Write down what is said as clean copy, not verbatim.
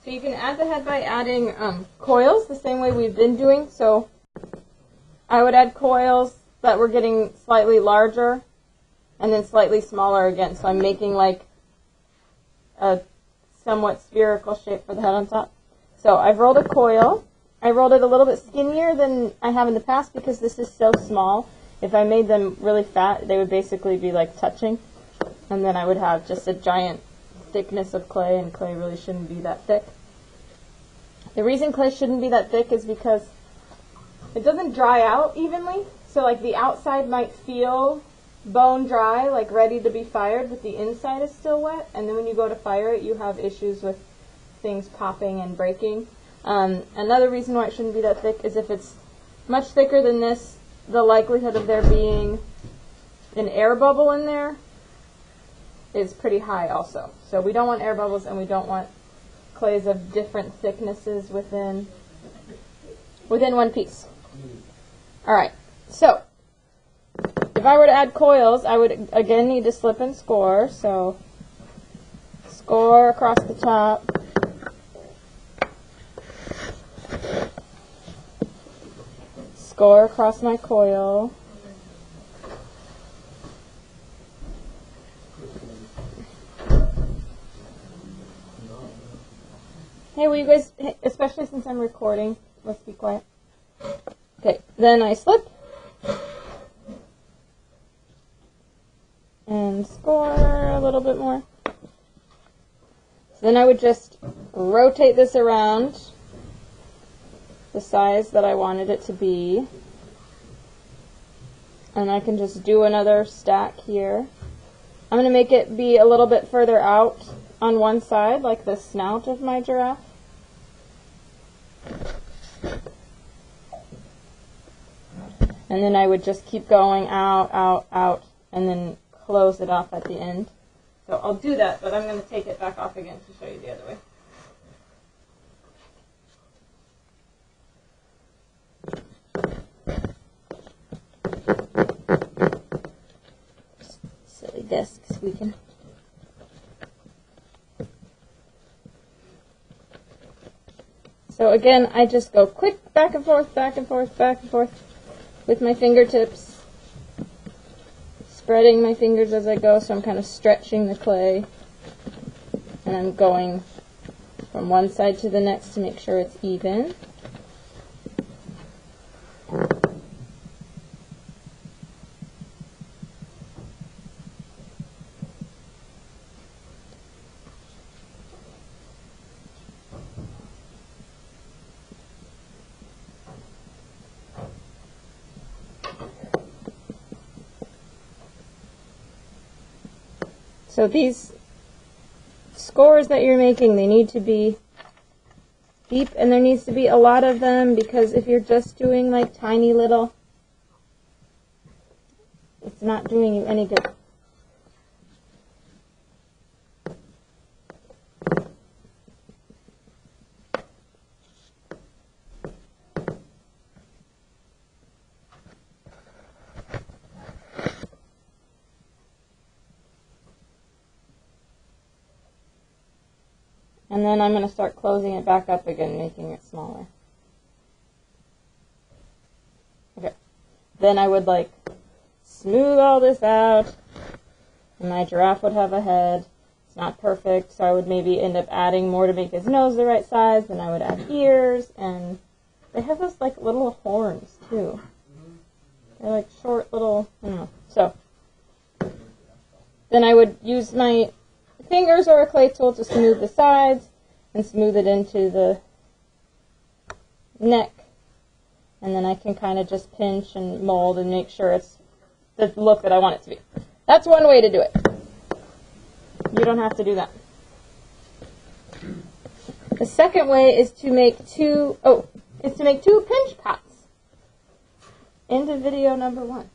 So you can add the head by adding coils the same way we've been doing. So I would add coils that were getting slightly larger and then slightly smaller again. So I'm making like a somewhat spherical shape for the head on top. So I've rolled a coil. I rolled it a little bit skinnier than I have in the past because this is so small. If I made them really fat, they would basically be like touching. And then I would have just a giant thickness of clay, and clay really shouldn't be that thick. The reason clay shouldn't be that thick is because it doesn't dry out evenly. So like the outside might feel bone dry, like ready to be fired, but the inside is still wet. And then when you go to fire it, you have issues with things popping and breaking. Another reason why it shouldn't be that thick is if it's much thicker than this, the likelihood of there being an air bubble in there is pretty high also. So we don't want air bubbles, and we don't want clays of different thicknesses within one piece. Alright, so if I were to add coils, I would again need to slip and score. So score across the top. Score across my coil. Hey, will you guys, especially since I'm recording, let's be quiet. Okay, then I slip and score a little bit more. So then I would just rotate this around the size that I wanted it to be. And I can just do another stack here. I'm going to make it be a little bit further out on one side, like the snout of my giraffe. And then I would just keep going out, out, out, and then close it off at the end. So I'll do that, but I'm going to take it back off again to show you the other way. Silly desk squeaking. So again, I just go quick back and forth, back and forth, back and forth with my fingertips, spreading my fingers as I go, so I'm kind of stretching the clay, and I'm going from one side to the next to make sure it's even. So these scores that you're making, they need to be deep, and there needs to be a lot of them, because if you're just doing like tiny little, it's not doing you any good. And then I'm going to start closing it back up again, making it smaller. Okay. Then I would like smooth all this out, and my giraffe would have a head. It's not perfect, so I would maybe end up adding more to make his nose the right size. Then I would add ears, and they have those like little horns too. They're like short little, I don't know. So then I would use my fingers or a clay tool to smooth the sides and smooth it into the neck, and then I can kind of just pinch and mold and make sure it's the look that I want it to be. That's one way to do it. You don't have to do that. The second way is to make two pinch pots. End of video number 1.